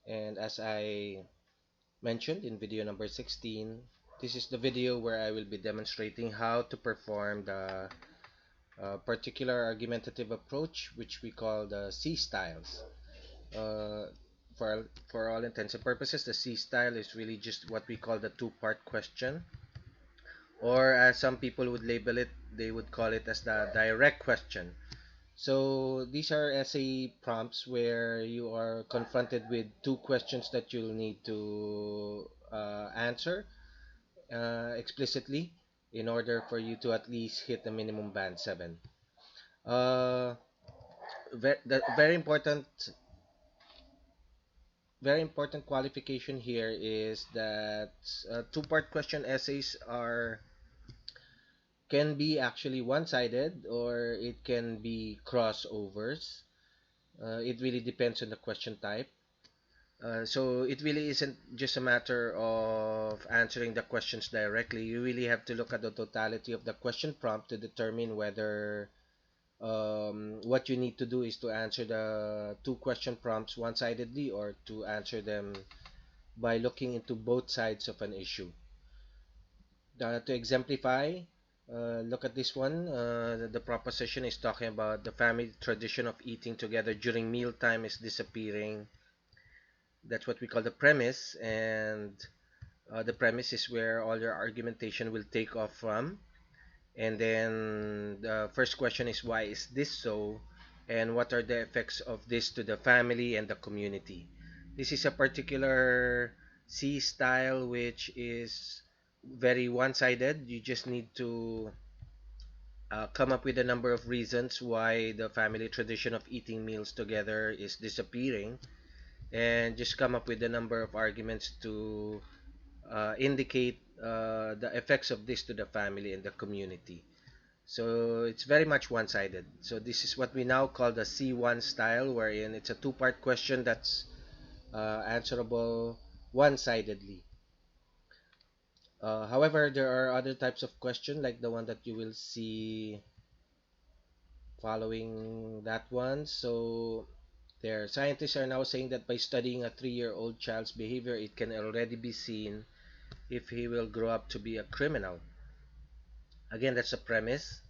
And as I mentioned in video number 16, this is the video where I will be demonstrating how to perform the particular argumentative approach, which we call the C-styles. Uh, for all intents and purposes, the C-style is really just what we call the two-part question, or as some people would label it, they would call it as the direct question. So these are essay prompts where you are confronted with two questions that you'll need to answer explicitly in order for you to at least hit the minimum band 7. Uh, the very important qualification here is that two-part question essays are can be actually one-sided or it can be crossovers. It really depends on the question type. So it really isn't just a matter of answering the questions directly. You really have to look at the totality of the question prompt to determine whether what you need to do is to answer the two question prompts one-sidedly or to answer them by looking into both sides of an issue. To exemplify, look at this one. The proposition is talking about the family tradition of eating together during mealtime is disappearing. That's what we call the premise, and the premise is where all your argumentation will take off from. And then the first question is why is this so, and what are the effects of this to the family and the community. This is a particular C style which is very one-sided. You just need to come up with a number of reasons why the family tradition of eating meals together is disappearing, and just come up with a number of arguments to indicate the effects of this to the family and the community. So it's very much one-sided. So this is what we now call the C1 style, wherein it's a two-part question that's answerable one-sidedly. However, there are other types of question like the one that you will see following that one. So their scientists are now saying that by studying a 3-year-old child's behavior, it can already be seen if he will grow up to be a criminal. Again, that's a premise.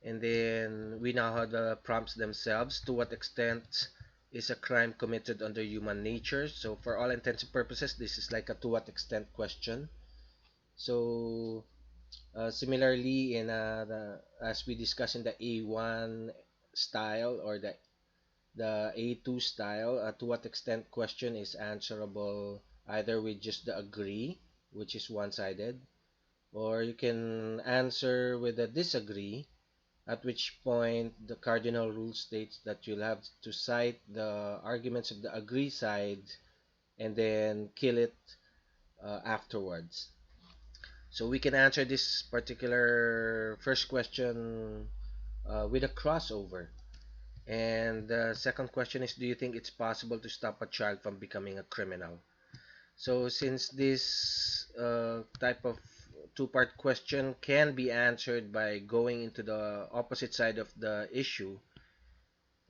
And then we now have the prompts themselves. To what extent is a crime committed under human nature? So for all intents and purposes, this is like a to what extent question. So similarly, as we discussed in the A1 style or the A2 style, to what extent question is answerable either with just the agree, which is one-sided, or you can answer with a disagree, at which point the cardinal rule states that you'll have to cite the arguments of the agree side and then kill it afterwards. So we can answer this particular first question with a crossover. And the second question is, do you think it's possible to stop a child from becoming a criminal? So since this type of two-part question can be answered by going into the opposite side of the issue,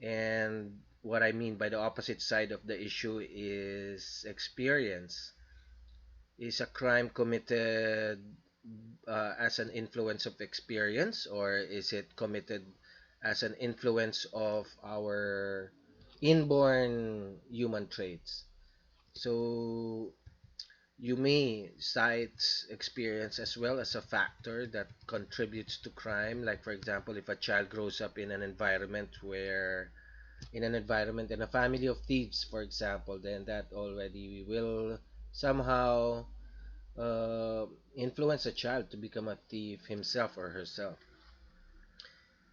and what I mean by the opposite side of the issue is experience. Is a crime committed as an influence of experience, or is it committed as an influence of our inborn human traits? So you may cite experience as well as a factor that contributes to crime. Like, for example, if a child grows up in an environment in a family of thieves, for example, then that already will somehow uh, influence a child to become a thief himself or herself.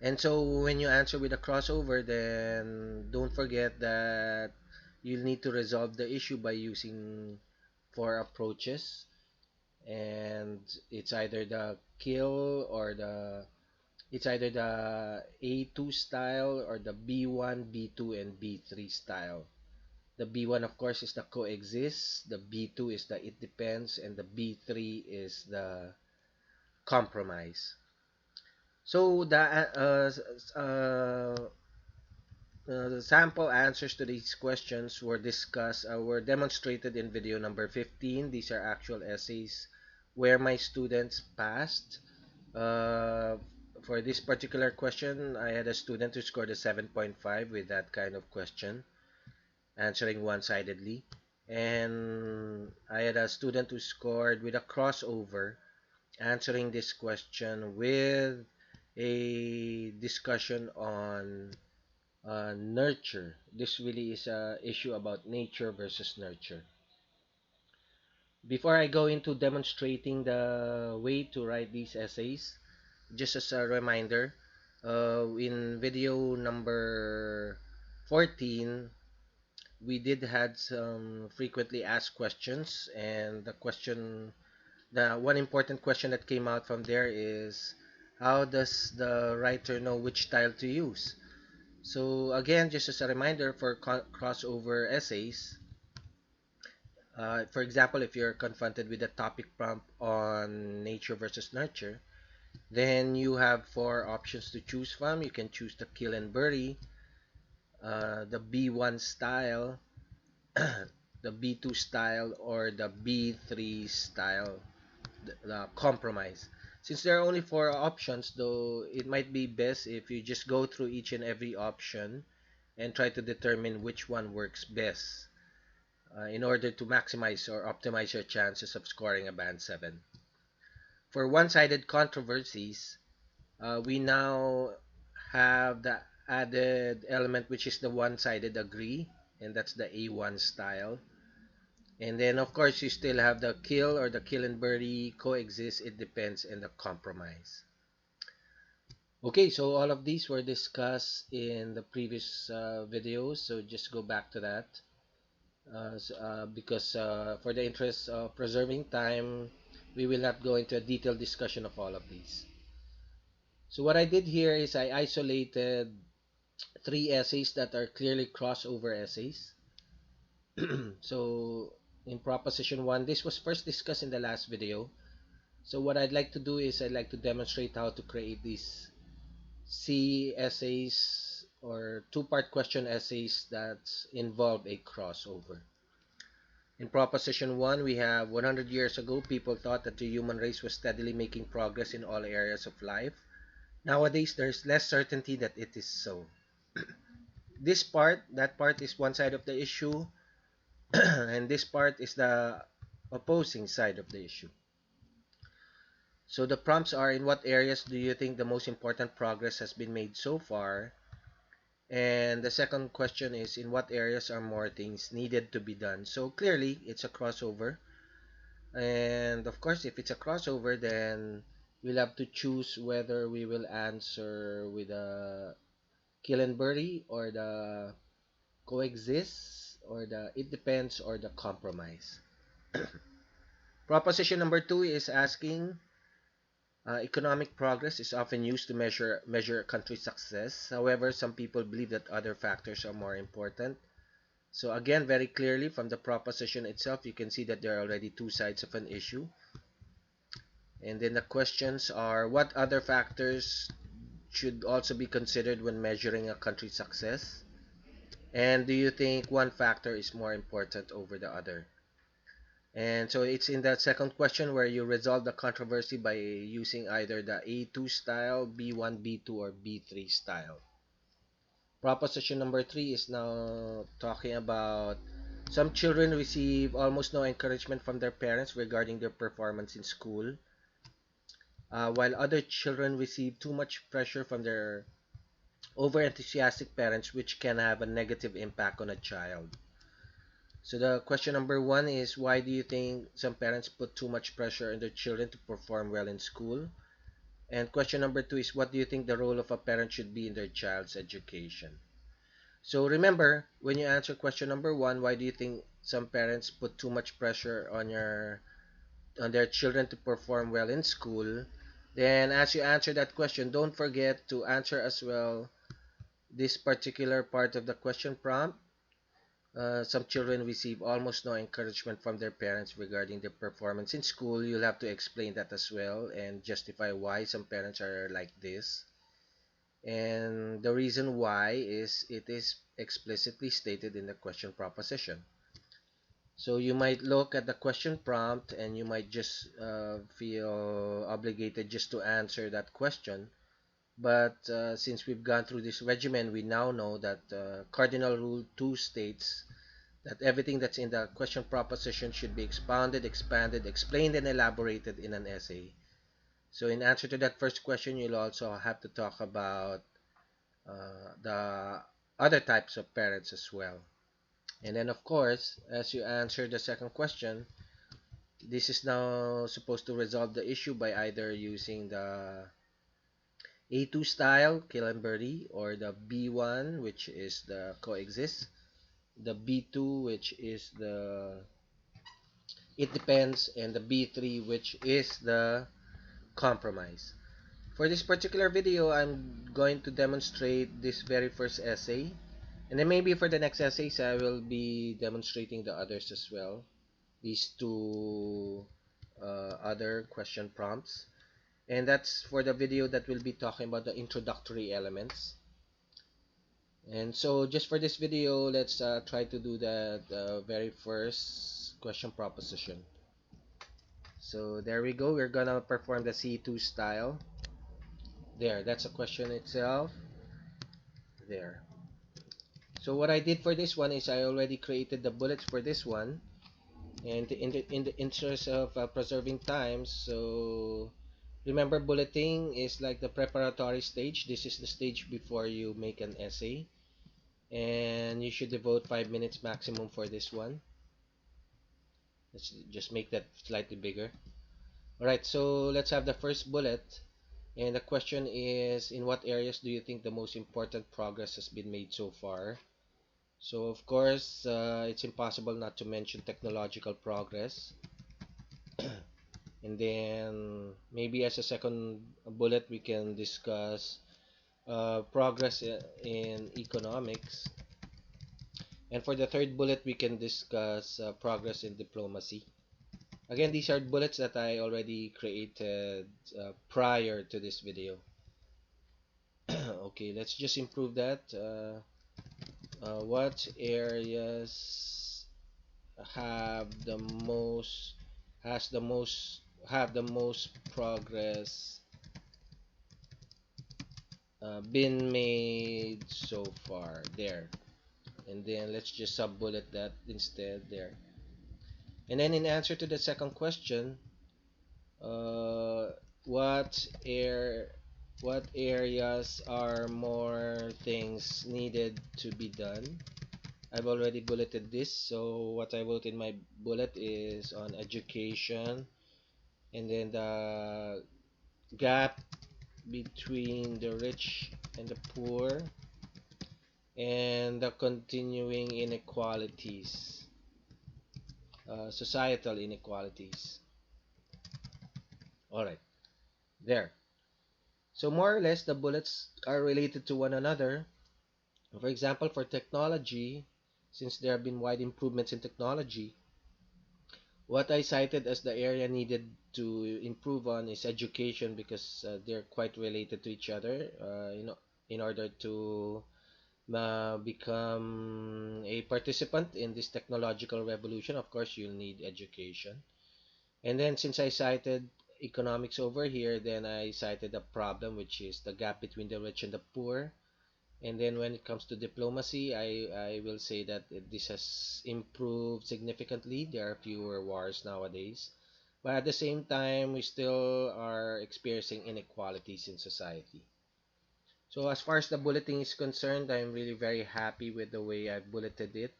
And so when you answer with a crossover, then don't forget that you'll need to resolve the issue by using four approaches, and it's either the kill or the it's either the A2 style or the B1, B2, and B3 style. The B1, of course, is the coexist, the B2 is the it depends, and the B3 is the compromise. So the The sample answers to these questions were demonstrated in video number 15. These are actual essays where my students passed. Uh, for this particular question, I had a student who scored a 7.5 with that kind of question, answering one-sidedly. And I had a student who scored with a crossover, answering this question with a discussion on nurture. This really is a issue about nature versus nurture. Before I go into demonstrating the way to write these essays, just as a reminder, in video number 14, we did had some frequently asked questions, and the one important question that came out from there is, how does the writer know which style to use? So again, just as a reminder for crossover essays, for example, if you're confronted with a topic prompt on nature versus nurture, then you have four options to choose from. You can choose the kill and bury, the B1 style, the B2 style, or the B3 style, the compromise. Since there are only four options, though, it might be best if you just go through each and every option and try to determine which one works best in order to maximize or optimize your chances of scoring a band 7. For one-sided controversies, we now have the added element, which is the one-sided agree, and that's the A1 style. And then, of course, you still have the kill or the kill and bury, coexist, it depends, and the compromise. Okay, so all of these were discussed in the previous videos, so just go back to that. Because for the interest of preserving time, we will not go into a detailed discussion of all of these. So what I did here is I isolated 3 essays that are clearly crossover essays. So in proposition 1, this was first discussed in the last video. So what I'd like to do is I'd like to demonstrate how to create these C essays or two-part question essays that involve a crossover. In proposition 1, we have 100 years ago, people thought that the human race was steadily making progress in all areas of life. Nowadays, there's less certainty that it is so. That part is one side of the issue, and this part is the opposing side of the issue. So the prompts are, in what areas do you think the most important progress has been made so far? And the second question is, in what areas are more things needed to be done? So clearly, it's a crossover. And of course, if it's a crossover, then we'll have to choose whether we will answer with a kill and bury, or the coexist, or the it depends, or the compromise. Proposition number 2 is asking, economic progress is often used to measure a country's success. However, some people believe that other factors are more important. So again, very clearly from the proposition itself, you can see that there are already two sides of an issue. And then the questions are, what other factors should also be considered when measuring a country's success? And do you think one factor is more important over the other? And so it's in that second question where you resolve the controversy by using either the A2 style, B1, B2, or B3 style. Proposition number 3 is now talking about, some children receive almost no encouragement from their parents regarding their performance in school, while other children receive too much pressure from their over-enthusiastic parents, which can have a negative impact on a child. So the question number 1 is, why do you think some parents put too much pressure on their children to perform well in school? And question number 2 is, what do you think the role of a parent should be in their child's education? So remember, when you answer question number 1, why do you think some parents put too much pressure on their children to perform well in school? Then as you answer that question, don't forget to answer as well this particular part of the question prompt. Some children receive almost no encouragement from their parents regarding their performance in school. You'll have to explain that as well and justify why some parents are like this. And the reason why is it is explicitly stated in the question proposition. So you might look at the question prompt and you might just feel obligated just to answer that question. But since we've gone through this regimen, we now know that Cardinal Rule 2 states that everything that's in the question proposition should be expounded, expanded, explained, and elaborated in an essay. So in answer to that first question, you'll also have to talk about the other types of parents as well. And then, of course, as you answer the second question, this is now supposed to resolve the issue by either using the A2 style, kill and bury, or the B1, which is the coexist, the B2, which is the it depends, and the B3, which is the compromise. For this particular video, I'm going to demonstrate this very first essay, and then maybe for the next essays, I will be demonstrating the others as well. These two other question prompts. And that's for the video that will be talking about the introductory elements. And so just for this video, let's try to do that very first question proposition. So there we go. We're gonna perform the C2 style. There, that's a question itself. There. So what I did for this one is I already created the bullets for this one. And in the interest of preserving time, so remember, bulleting is like the preparatory stage. This is the stage before you make an essay, and you should devote 5 minutes maximum for this one. Let's just make that slightly bigger. Alright, so let's have the first bullet, and the question is, in what areas do you think the most important progress has been made so far? So of course, it's impossible not to mention technological progress. And then maybe as a second bullet, we can discuss progress in economics. And for the third bullet, we can discuss progress in diplomacy. Again, these are bullets that I already created prior to this video. Okay, let's just improve that. What areas have the most has the most have the most progress been made so far? There. And then let's just sub bullet that instead there. And then in answer to the second question, uh, what air what areas are more things needed to be done? I've already bulleted this, so what I wrote in my bullet is on education, and then the gap between the rich and the poor, and the continuing inequalities, societal inequalities. Alright, there. So more or less, the bullets are related to one another. For example, for technology, since there have been wide improvements in technology, what I cited as the area needed to improve on is education, because they're quite related to each other. In order to become a participant in this technological revolution, of course, you'll need education. And then since I cited economics over here, then I cited a problem, which is the gap between the rich and the poor. And then when it comes to diplomacy, I will say that this has improved significantly. There are fewer wars nowadays. But at the same time, we still are experiencing inequalities in society. So as far as the bulleting is concerned, I'm really very happy with the way I've bulleted it.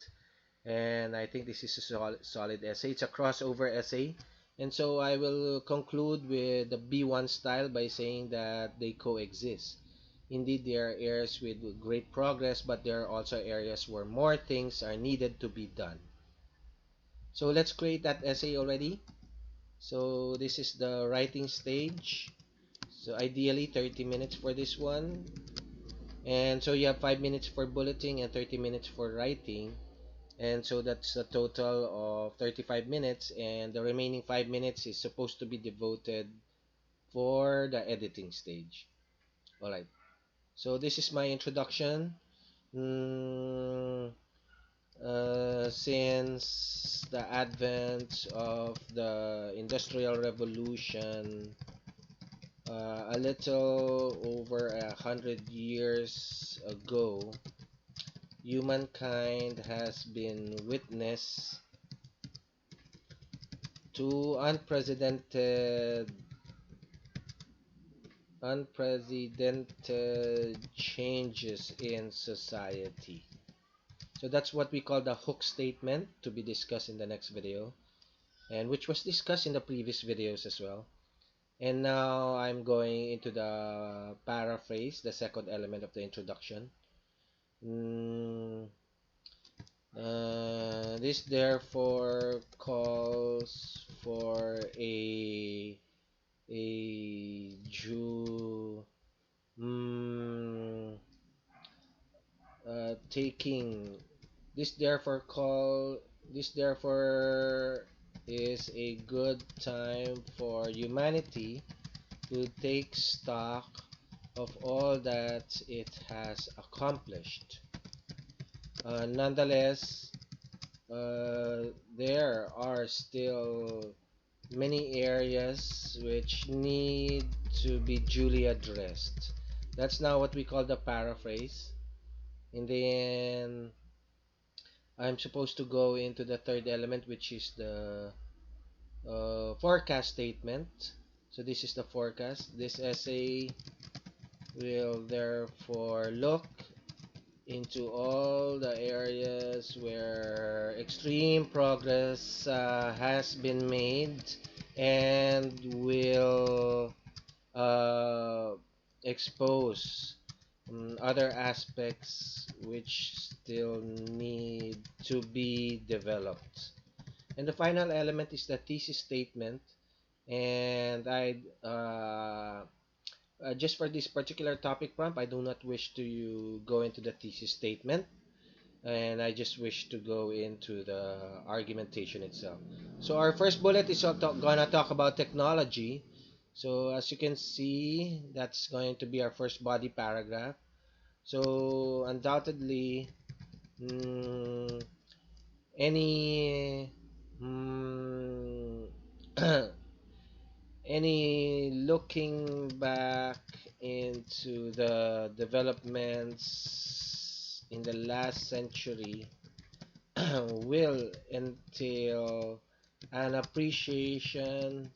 And I think this is a solid essay. It's a crossover essay. And so I will conclude with the B1 style by saying that they coexist. Indeed, there are areas with great progress, but there are also areas where more things are needed to be done. So let's create that essay already. So this is the writing stage. So ideally 30 minutes for this one. And so you have 5 minutes for bulleting and 30 minutes for writing. And so that's a total of 35 minutes, and the remaining 5 minutes is supposed to be devoted for the editing stage. Alright, So this is my introduction. Mm, since the advent of the Industrial Revolution, a little over 100 years ago, humankind has been witness to unprecedented changes in society. So that's what we call the hook statement, to be discussed in the next video, and which was discussed in the previous videos as well. And now I'm going into the paraphrase, the second element of the introduction. Mm, this therefore calls for a Jew mm, taking this therefore is a good time for humanity to take stock of all that it has accomplished. Nonetheless, there are still many areas which need to be duly addressed. That's now what we call the paraphrase. And then I'm supposed to go into the third element, which is the forecast statement. So this is the forecast. This essay will therefore look into all the areas where extreme progress has been made, and will uh, expose other aspects which still need to be developed. And the final element is the thesis statement. And just for this particular topic prompt, I do not wish to go into the thesis statement, and I just wish to go into the argumentation itself. So our first bullet is gonna talk about technology. So as you can see, that's going to be our first body paragraph. So undoubtedly, mm, any mm, any looking back into the developments in the last century will entail an appreciation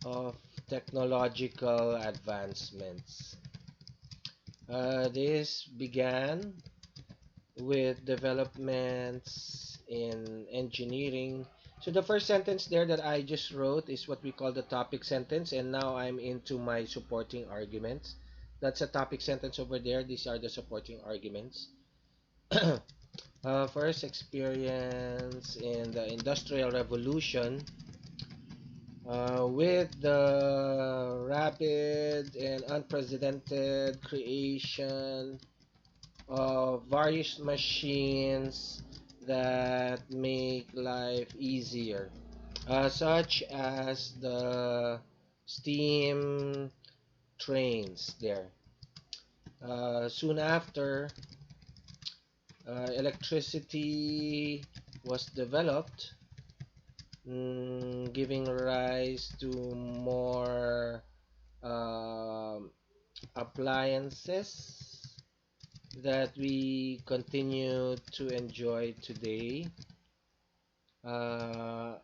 of technological advancements. This began with developments in engineering. So the first sentence there that I just wrote is what we call the topic sentence, and now I'm into my supporting arguments. That's a topic sentence over there. These are the supporting arguments. First, experience in the Industrial Revolution. With the rapid and unprecedented creation of various machines that make life easier, such as the steam trains there. Soon after, electricity was developed, giving rise to more appliances that we continue to enjoy today, uh,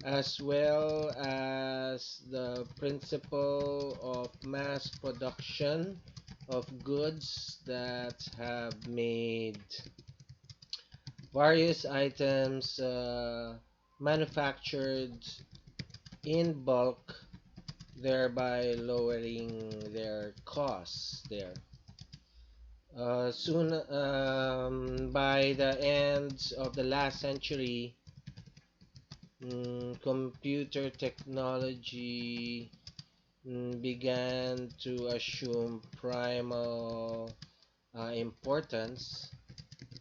as well as the principle of mass production of goods that have made various items manufactured in bulk, thereby lowering their costs there. Soon, by the end of the last century, computer technology began to assume primal importance,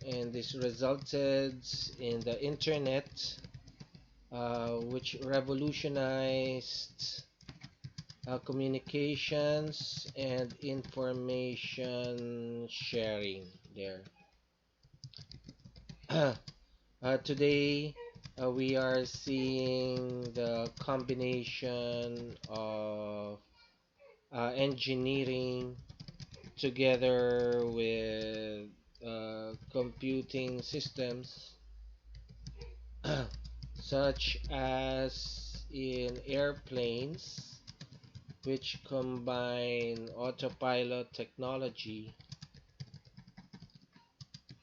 and this resulted in the internet, which revolutionized communications and information sharing there. Today, we are seeing the combination of engineering together with computing systems, such as in airplanes, which combine autopilot technology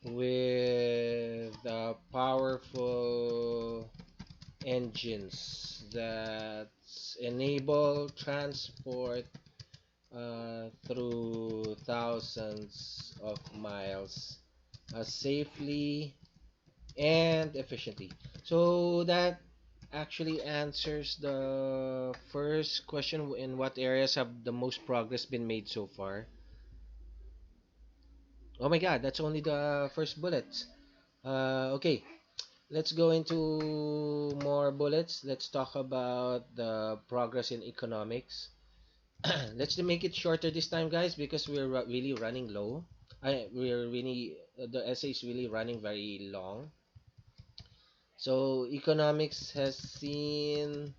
with powerful engines that enable transport through thousands of miles safely and efficiently. So that actually answers the first question: in what areas have the most progress been made so far? Oh my god, that's only the first bullet. Okay, let's go into more bullets. Let's talk about the progress in economics. Let's make it shorter this time, guys, because we're really running low. We're really the essay is really running very long. So economics has seen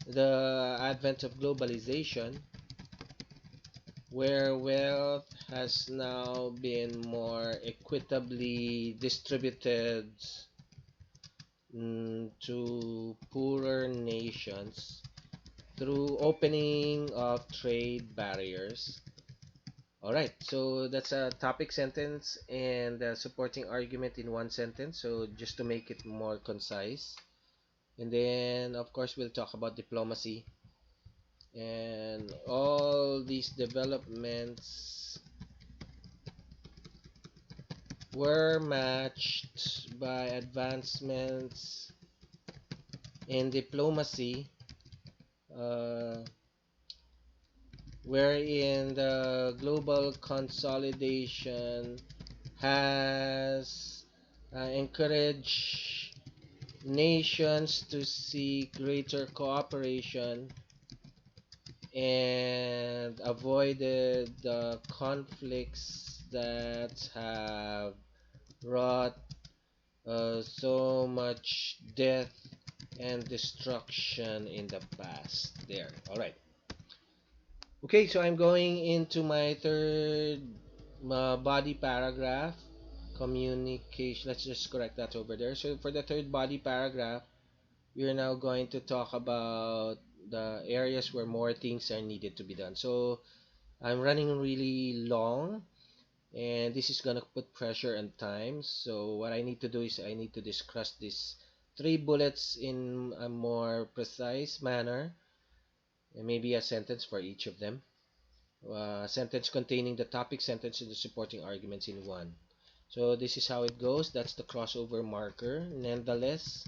the advent of globalization, where wealth has now been more equitably distributed to poorer nations through opening of trade barriers. Alright, so that's a topic sentence and a supporting argument in one sentence. So just to make it more concise. And then, of course, we'll talk about diplomacy. And all these developments were matched by advancements in diplomacy, uh, wherein the global consolidation has encouraged nations to seek greater cooperation and avoided the conflicts that have wrought so much death and destruction in the past. There. All right. Okay, so I'm going into my third body paragraph. Communication. Let's just correct that over there. So for the third body paragraph, we're now going to talk about the areas where more things are needed to be done. So I'm running really long, and this is gonna put pressure on time. So what I need to do is I need to discuss these three bullets in a more precise manner, and maybe a sentence for each of them. Sentence containing the topic sentence and the supporting arguments in one. So this is how it goes. That's the crossover marker. Nonetheless,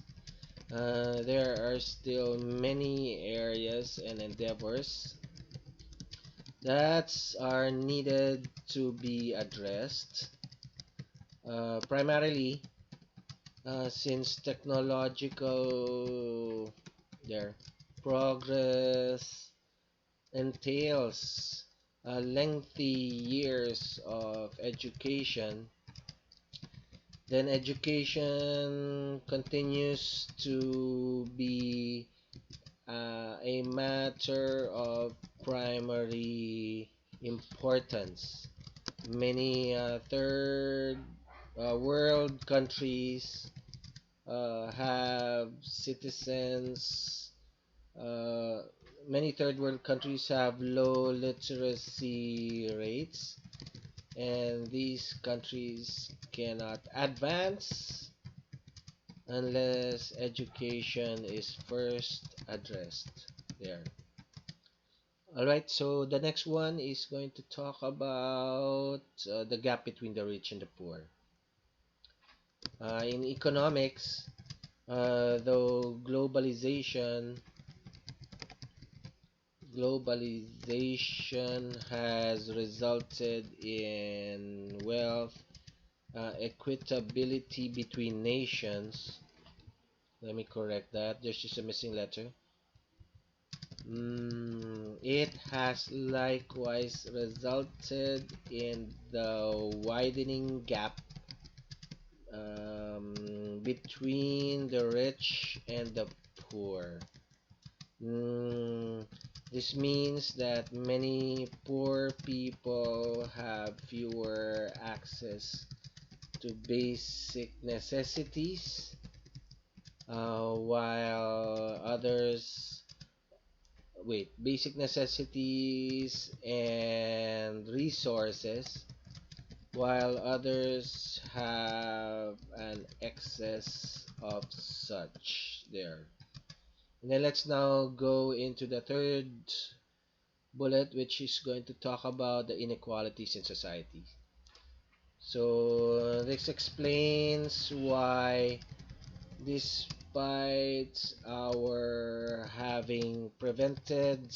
there are still many areas and endeavors that are needed to be addressed. Primarily, since technological there progress entails lengthy years of education, then education continues to be a matter of primary importance. Many third world countries have citizens. Uh, Many third world countries have low literacy rates, and these countries cannot advance unless education is first addressed there. Alright, so the next one is going to talk about the gap between the rich and the poor. In economics, though globalization has resulted in wealth equitability between nations. Let me correct that. There's just a missing letter. It has likewise resulted in the widening gap between the rich and the poor. Mm, this means that many poor people have fewer access to basic necessities, while others, basic necessities and resources, while others have an excess of such there. And then let's now go into the third bullet, which is going to talk about the inequalities in society. So this explains why, despite our having prevented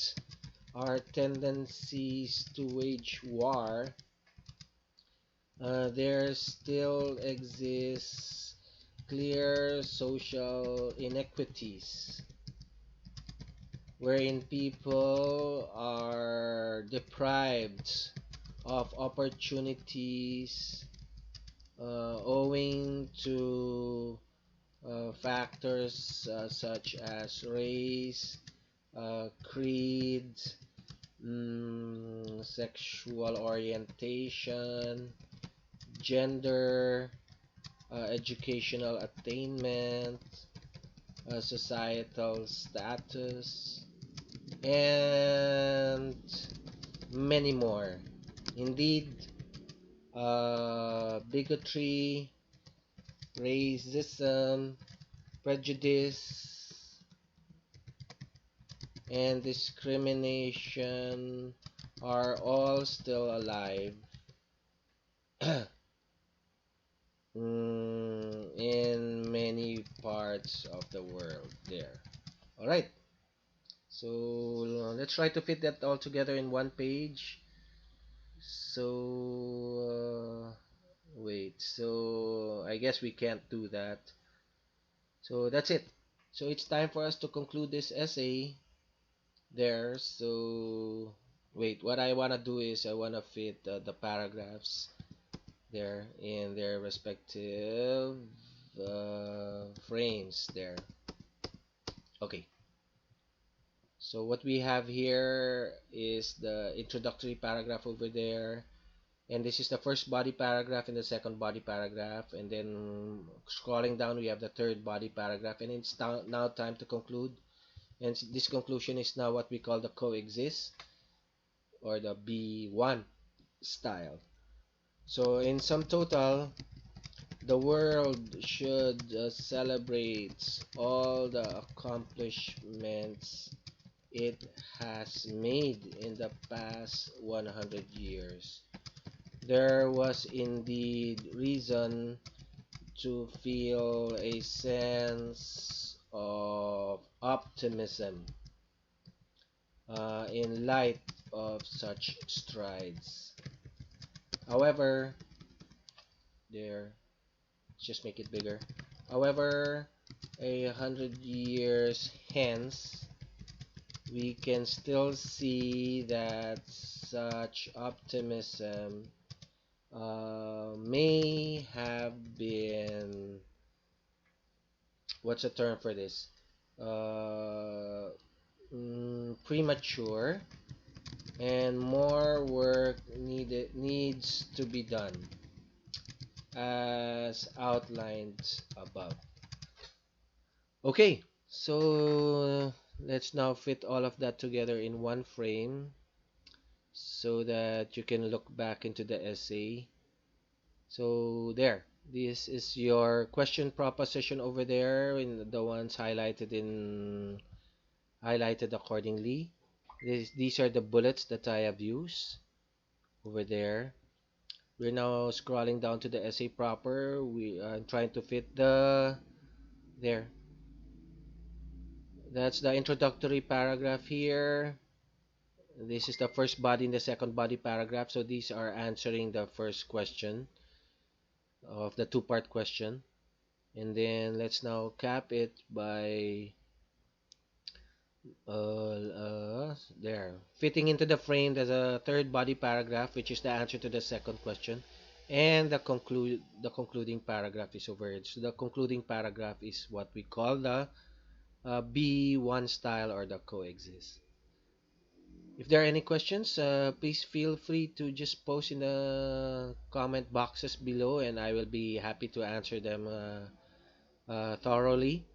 our tendencies to wage war, there still exists clear social inequities wherein people are deprived of opportunities owing to factors such as race, creed, sexual orientation, gender, educational attainment, societal status, and many more. Indeed, bigotry, racism, prejudice, and discrimination are all still alive in many parts of the world there. Alright, so let's try to fit that all together in one page. So I guess we can't do that. So that's it. So it's time for us to conclude this essay there. So what I want to do is I want to fit the paragraphs there in their respective frames there. Okay. So what we have here is the introductory paragraph over there, and this is the first body paragraph and the second body paragraph, and then scrolling down we have the third body paragraph, and it's now time to conclude. And this conclusion is now what we call the coexist or the B1 style. So in sum total, the world should celebrate all the accomplishments it has made in the past 100 years. There was indeed reason to feel a sense of optimism in light of such strides. However, there, let's just make it bigger. However, 100 years hence, we can still see that such optimism may have been, what's the term for this? Premature, and more work needs to be done as outlined above. Okay, so let's now fit all of that together in one frame so that you can look back into the essay. So there, this is your question proposition over there, in the ones highlighted accordingly. These are the bullets that I have used over there. We're now scrolling down to the essay proper. I'm trying to fit there. That's the introductory paragraph here. This is the first body and the second body paragraph. So these are answering the first question of the two-part question. And then let's now cap it by There. Fitting into the frame, there's a third body paragraph, which is the answer to the second question. And the concluding paragraph is over it. So the concluding paragraph is what we call the B1 style or the coexist. If there are any questions, please feel free to just post in the comment boxes below, and I will be happy to answer them thoroughly.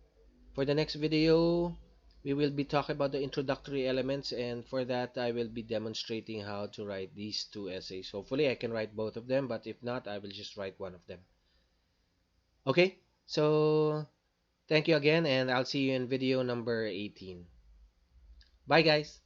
For the next video, we will be talking about the introductory elements, and for that, I will be demonstrating how to write these two essays. Hopefully, I can write both of them, but if not, I will just write one of them. Okay, so thank you again, and I'll see you in video number 18. Bye, guys.